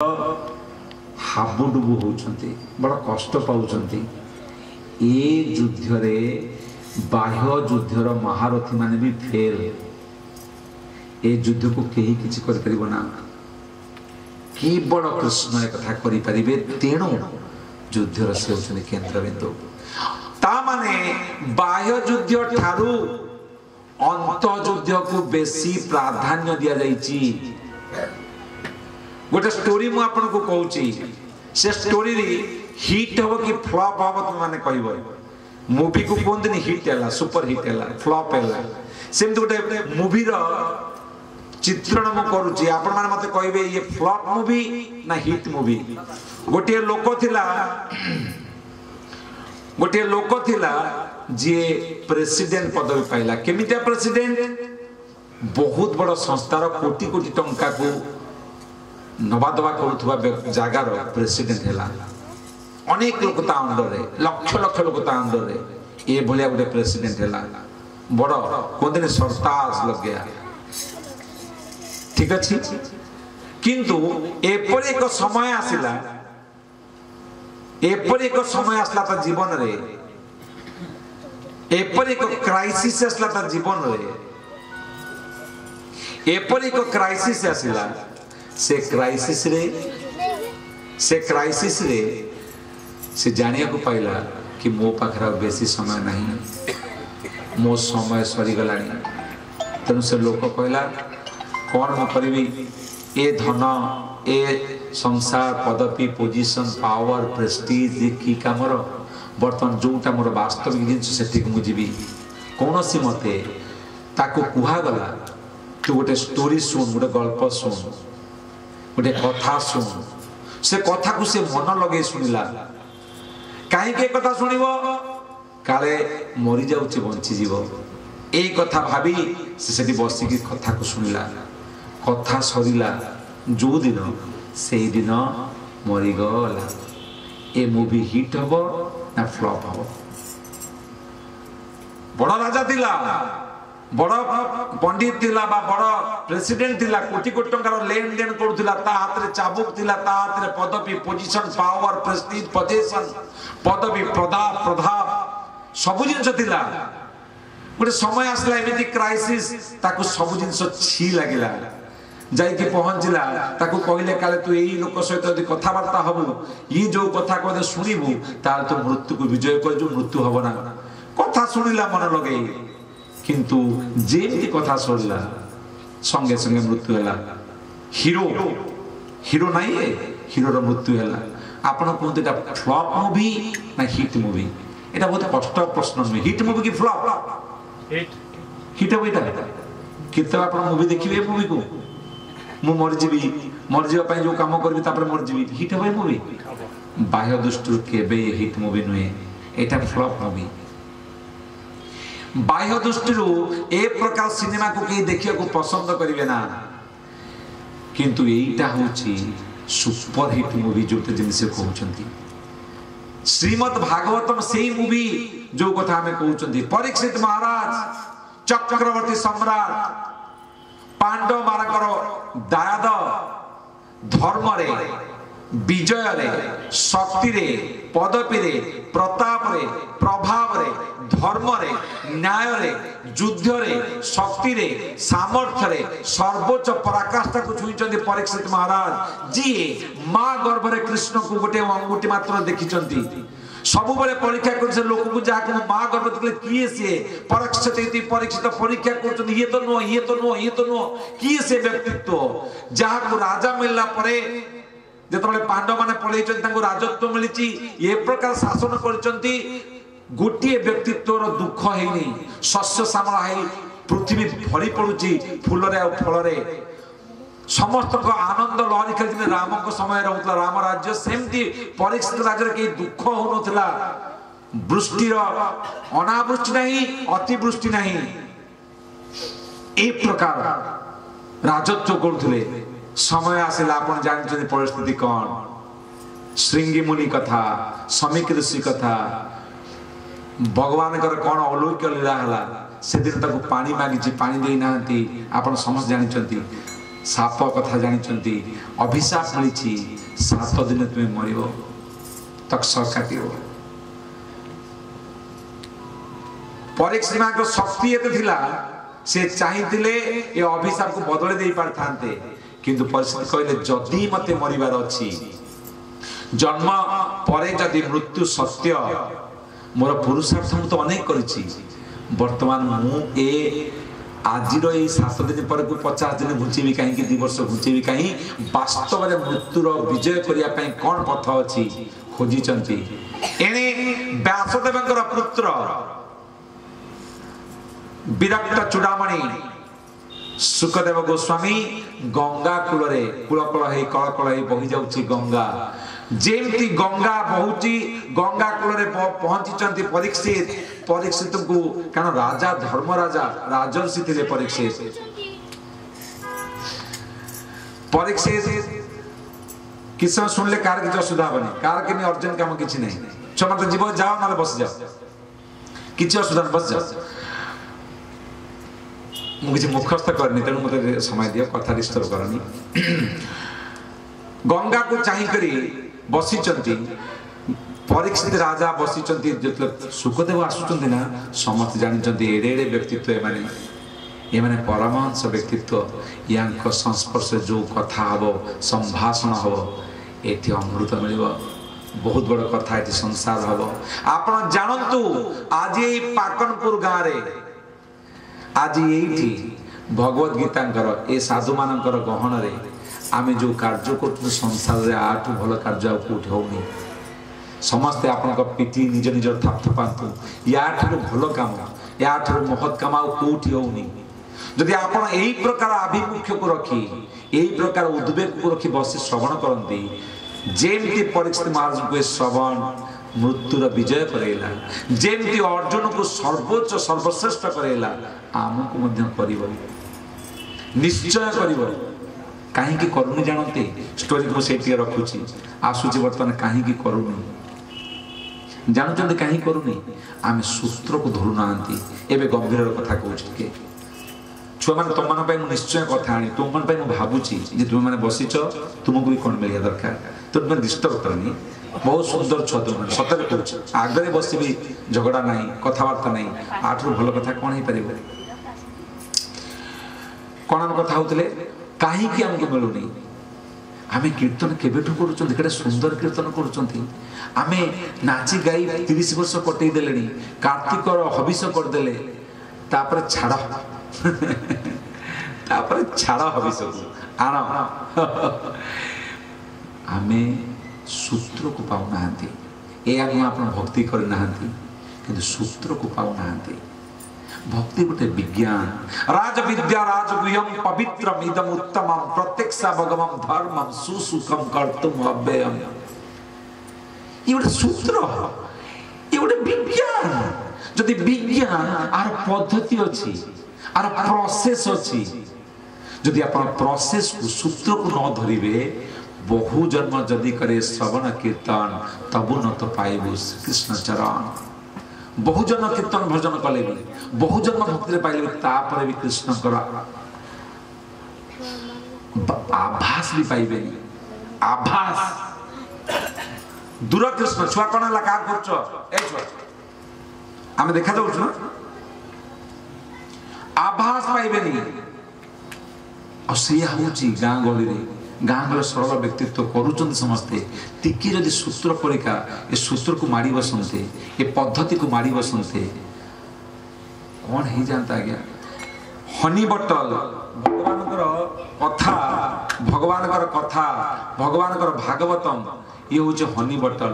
हाबुडुबु होउछंती बड़ा कष्ट पाउछंती। ए युद्ध रे बाह्य युद्धर महारथी माने भी फेल। ए युद्ध को केही किछि कर परिबो ना, केवल कृष्ण एक कथा करि परिबे। तेणु युद्धर से होछन केंद्र बिंदु। ता माने बाह्य युद्ध ठारू अंत युद्ध को बेसी प्राधान्य दिया जाइछि। गोटे स्टोरी मु आपन को कहूची, से स्टोरी री हिट हो कि फ्लॉप हो तुम माने कहबो। मूवी को कोनदिन हिट हैला, सुपर हिट हैला, फ्लॉप हैला। सेम तो गोटे मूवी रो चित्रण मु करूची, आपन माने मते कहबे ये फ्लॉप मूवी ना हिट मूवी। गोटे लोक थिला जे प्रेसिडेंट पदवी पाइला। केमितिया प्रेसिडेंट? बहुत बड़ संस्थार कोटी कोटी टंका को नवादवा करुवा जगार प्रेसिडेंट है। अनेक लोक ता अंडर रे, लक्ष लक्ष लोक ता अंडर रे ए भलिया गोटे प्रेसिडेंट है। बड़ कोदिन सरताज लग गया, ठीक अछि। किंतु एपर एक समय आसिला, एपर एक समय आसला ता जीवन रे, एपर एक क्राइसिस आसला ता जीवन रे, एपर एक क्राइसिस आसिला। से क्राइसिस रे से जानिया को पाइला कि मो पाखरा बेसी समय नहीं, मो समय सरी गलानी। तेणु से लोक कहला कौन मु करिवी, ए धन ए संसार पदवी पोजिशन पावर प्रेस्टीज ये की कामर। बर्तमान जोटा मोर वास्तविक जिनस सेठी को मुझी कौन सी मते ताको कुहा गला तू गोटे स्टोरी सुन, गोटे गल्प सुन, गोटे कथा सुन। से कथा को से मन लगे शुणिला। कहीं कथा शुणव काले मरी जाऊे बंची जीव, यही कथा भावी से बसिक कथा को शुणिला। कथा सरीला जो दिन से दिन मरीगला। ए मूवी हिट हम ना फ्लॉप हम? बड़ राजा थिला, बड़ पंडित थिला बा बड़ प्रेसिडेंट थिला, कोटी कोटी टंकार लेन देन करूथिला। ता हाथ रे चाबुक थिला, ता हाथ रे पदवी पोजीशन पावर प्रेस्टीज पोजीशन पदवी प्रभाव सब जिंस थिला। गोटे समय आसला एमिति क्राइसिस, ताकू सब जिंस छी लागिला। जाई कि पहुंचला, ताकू कहले काले तू एई लोक सहित यदि कथा वार्ता हबु, ई जो कथा को सुनिबु तार तो मृत्यु को विजय कर जो मृत्यु हबो ना। कथा सुनिला मन लगेई, किंतु जेमती कथा सरिला संगे संगे मृत्यु हैला। हीरो नहीं है, हीरो रो मृत्यु हैला। आपण कोनते ता फ्लॉप मूवी ना हिट मूवी? एटा बहुत कष्ट प्रश्न में। हिट मूवी की फ्लॉप? हिट होइता किते आपण मूवी देखिबे। मूवी को मु मर जीवा पई जो काम करबी तापर मर जीवी, हिट होय मूवी? बाह्य दृष्टि केबे हिट मूवी नुए, एटा फ्लॉप मूवी। बाह्य दृष्टि ए प्रकार सिनेमा को कहीं देखिया को पसंद करिवे ना, किंतु एटा होची सुपर हिट मूवी जोते जिनसे कहउचंती। श्रीमद् भागवतम सेही मूवी जो कथा हमें कहउचंती। परीक्षित महाराज चक्रवर्ती सम्राट पांडव मानकर दायाद धर्म रे, विजय रे, शक्ति रे, पदवी रे, प्रताप रे, प्रभाव रे, धर्म रे, न्याय रे, युद्ध रे, शक्ति रे, सामर्थ्य रे सर्वोच्च पराकाष्ठा को छुईचंती परीक्षित महाराज जी। मां गर्भ रे कृष्ण को गोटे अंगुठी मात्र देखिचंती। सब बेले परीक्षा कर लोक को जहाँ मां गर्भ देखले किए से परीक्षित परीक्षा कर, ये तो नुह, ये तो नुह, ये तो नुह, किए से व्यक्तित्व जहाँ को राजा मिलला परे जेतबेले पांडव माने पळेइचंती तांको राजत्व मिलिची, ये प्रकार शासन करचंती। गोटे व्यक्तित्वर दुख हेनी, शस्य श्यामला है पृथ्वी भरी पड़ुची फूल रे और फल रे। समस्त को आनंद लहरी खेल राम को समय रहउतला राम राज्य। सेमती परीक्षित राज्य के दुख होनथला। वृष्टिर अनावृष्टि नहीं, अतिवृष्टि नहीं, ए प्रकार राजत्व करुथले। समय आसिला आपण जानछन परिस्थिति कौन। श्रृंगी मुनि कथा, समीक ऋषि कथा, भगवान कौन अलौकिक लीला हला। से दिन तक पानी मागिची, पानी देई नांती, आपण समस्त जानछंती। साप कथा जानी अभिशाप मिली 7 दिन तुम्हें मर तक काट परीक्षा को शक्ति एत से चाहिए ये अभिशाप को बदल दे पारते किंतु परिस्थिति कहले जदि मते मरिबार अच्छी जन्म परे जदि मृत्यु सत्य मोर पुरुषार्थ तो अनेक करिछि वर्तमान मु ए आज 7 दिन पर को 50 दिन घुंचेबी कहीं 2 वर्ष घुंचेबी कहीं वास्तव में मृत्युर विजय करने कौन पथ अच्छी खोजी एणे व्यासदेव पुत्र विरक्त चूड़ामणि सुखदेव गोस्वामी गंगा कूल कूल कल कल बही जाऊँगी गंगा जेमती गंगा बहुची गंगा कूल पहुंची परीक्षित परीक्षित को कारण राजा धर्म राजा राजर्षि थे परीक्षित परीक्षित किस समय शुणिले कार किसी असुविधा हेनी कार के अर्जेंट कम किसी नहीं क्षमा तो जीव जाओ ना बस जाओ किसी असुविधा बस जाओ मुझे मुखस्थ करनी तेणु मत समय दियो कथा डिस्टर्ब करनी गंगा को चाहिए बसी परीक्षित राजा बसी जो सुखदेव आसुच्च ना समस्त जानते एडे एडे व्यक्तित्व एमाने परमहंस व्यक्तित्व या संस्पर्श जो कथा हम संभाषण हम ये अमृत मिल बहुत बड़ कथा ये संसार हम आप जानतु आज पाकनपुर गाँव में आज ये भगवद गीता ए साधु मानकर गहन आमे जो कार्य कर संसार रे आठू भल कार्य कौटी होनी समस्ते आपण पिटी निज निज थाप थपातु या भल काम या महत् काम कौटी होनी जदि आपण यही प्रकार आभिमुख्य को रखी यही प्रकार उद्वेग को रखी बस श्रवण करती जेमती परीक्षित महाराज को श्रवण मृत्युर विजय करेला जेमती अर्जुन को सर्वोच्च सर्वश्रेष्ठ करेला आमको निश्चय कर कहीं करूनी जानते स्टोरी को से रखुची आसूची बर्तमान कहीं करूनी जानते कहीं करूनी आम सूत्र को धरू ना एवं गंभीर कथा कहूँ छुआ मैंने तुम मैं निश्चय कथा आनी तुम मैं भावुची तुम मैंने बसीच तुमको भी कौन मिलवा दरकार तो तुम्हें डिस्टर्ब करनी बहुत सुंदर छुआ तुम सतरे कह आगे बस भी झगड़ा ना कथबार्ता नहीं आठू भल कथा कौन हो पार कौन आम कथा होते कहीं आमको मिलूनी आम कीर्तन केवेठू कर सुंदर कीर्तन करें नाची गाई 30 वर्ष कटईदे कार्तिक हविष करदे छाड़ छाड़ हविष आण आम सूत्र को पाऊना आप भक्ति करना कि सूत्र को पाऊना भक्ति गोटे विज्ञान राज विद्या राजगुह्यम पवित्रम इदम उत्तमम प्रत्यक्षा भगवम धर्मम सुसुखम कर्तुम अव्ययम ये गोटे सूत्र ये गोटे विज्ञान जदि विज्ञान आर पद्धति अच्छी आर प्रोसेस अच्छी जदि आप प्रोसेस को सूत्र को न धरिबे बहु जन्म जदि करे श्रवण कीर्तन तबु न तो पाइबु कृष्ण चरण बहुजन कीर्तन भजन कले भी बहुजन्म भक्ति पाइले तापर भी कृष्ण आभास भी पाइबे आभास दूर कृष्ण छुआ कौन है क्या कर आम देखा जाऊँ ना आभास पाइबे गाँ गहली गाँ सरल व्यक्तित्व करुँच समस्ते टिकी जदि सूत्र परीक्षा ए सूत्र को माड़ी बसंते ए पद्धति को माड़ी बसंते कौन हो जाता आज्ञा हनी बटल भगवान भागवतम ये हूँ हनी बटल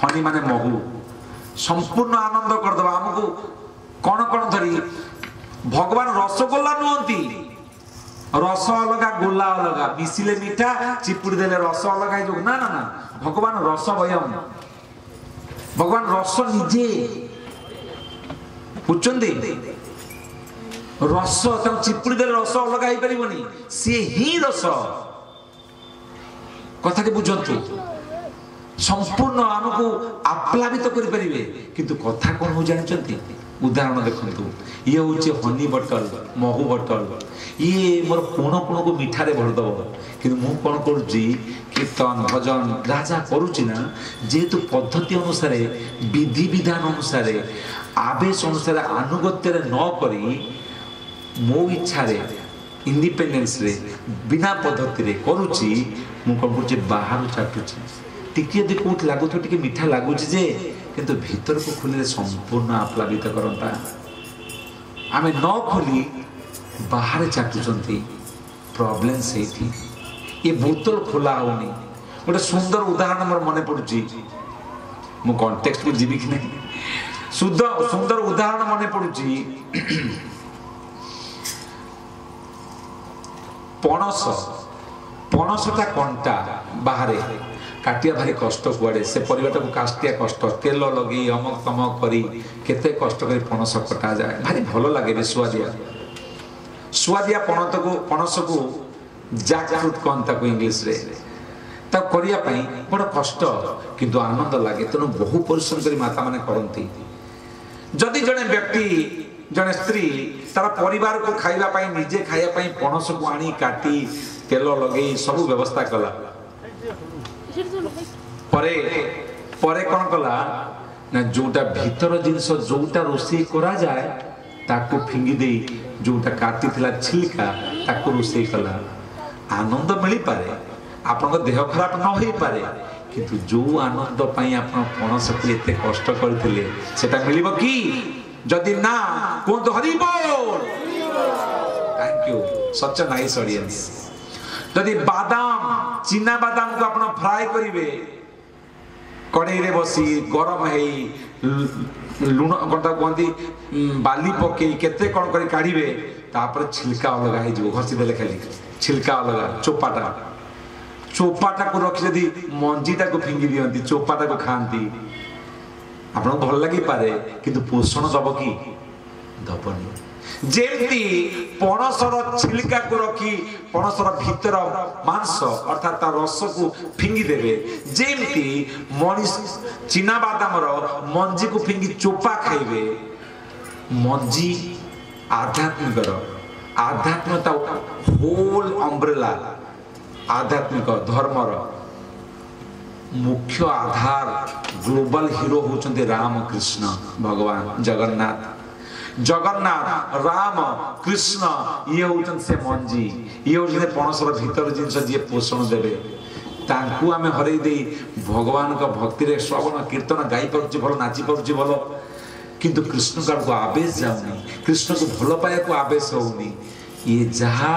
हनी माने महू संपूर्ण आनंद करदे आमको कौन कौन धरी भगवान रसगोल्ला नुहति रस अलग गोला अलग मिसिले मीठा चिपुड़ी देले रस अलग जो ना ना ना भगवान रस वयम भगवान रस निजे बुझे रस चिपुड़ी देले रस अलग हो पारनी सी ही रस कथा बुझंतु संपूर्ण आमको आप्लावित करें किंतु कथा कौन हो जानते उदाहरण देखु ये हूँ हनी बटल महू बटल ये मोर कोण कोण को मिठारे भरदब कि मु कौन करुच्ची कीर्तन भजन राजा करुच्ची ना जेहेतु पद्धति अनुसार विधि विधान अनुसार आवेश अनुसार आनुगत्य न करी मो इच्छा इंडिपेंडेंस रे बिना पद्धति रे करुच्ची मु कौन करुच्ची बाहर चाटुची टिके दे कोट लागु तो टिके मीठा लागुची जे किंतु भीतर को खोलिले संपूर्ण आप्लावित करंता आमे न खोली बाहर चाटुचंती प्रॉब्लम से थी ये बोतल खोला होनी गोटे सुंदर उदाहरण मोर मने पड़ुची मु कॉन्टेक्स्ट को जीवी कि नहीं सुंदर उदाहरण मने पड़ुची पणस पणसटा कंटा बाहर काटिया भारी कष्ट कुआड़े से परिवार को काटिया कष्ट तेल लगे अमक तमक करी केते कष्ट करी पणस कटा जाए भारी भल लगे सुआदिया पणस को जैक फ्रूट कहता को इंग्लिश रे तब करिया पई बड़ कष्ट किंतु आनंद लगे तेणु बहु परिश्रम करी माता माने करती जदि जड़े व्यक्ति जड़े स्त्री तार परिवार को खाइबा पई निजे खाइबा पई पणस को आनी काटी तेल लगे सब व्यवस्था कला परे परे कौन कला ना जोटा भीतर जिनस जोटा रोषे करा जाए ताको फिंगी दे जोटा काटी थिला छिलका ताको रोषे कला आनंद मिली पारे आपन देह खराब न होई पारे किंतु जो आनंद पई आपन पणस को एते कष्ट करथिले सेटा मिलिबो की जदि ना कोन तो हरि बोल thank you such a nice audience जदि बादाम चीना बादाम को आपण फ्राई करिवे कड़े रे बसी गरम है लुण कौन कहती बाली पकई केते कौन कर काढ़े तापर छिलका अलग हो घसी देले खाली छिलका अलग चोपाटा को रखी जदि मंजीटा को फिंगी दियंती चोपाटा को खाती आपन भल लगी पारे किंतु पोषण दब कि दबनी जेमती पणसर छिलका को रखी पणसर भीतर मांस अर्थात ता रस को फिंगी देवे जेमती मनीष चीना बादामर मंजी को फिंगी चोपा खाइबे मंजी आध्यात्मिक आध्यात्मिकता होल अम्ब्रेला आध्यात्मिक धर्मर मुख्य आधार ग्लोबल हीरो होचंते राम कृष्ण भगवान जगन्नाथ राम कृष्ण ये होचन से मंजी ये होचन पणसर भीतर जिनस जे पोषण देवे तांकु आमे हरई दे भगवान का भक्ति रे श्रवण कीर्तन गाई परुची भलो नाची परुची भलो किंतु कृष्ण का आवेश जाउनी कृष्ण को भलो पाया को आवेश होउनी ये जहा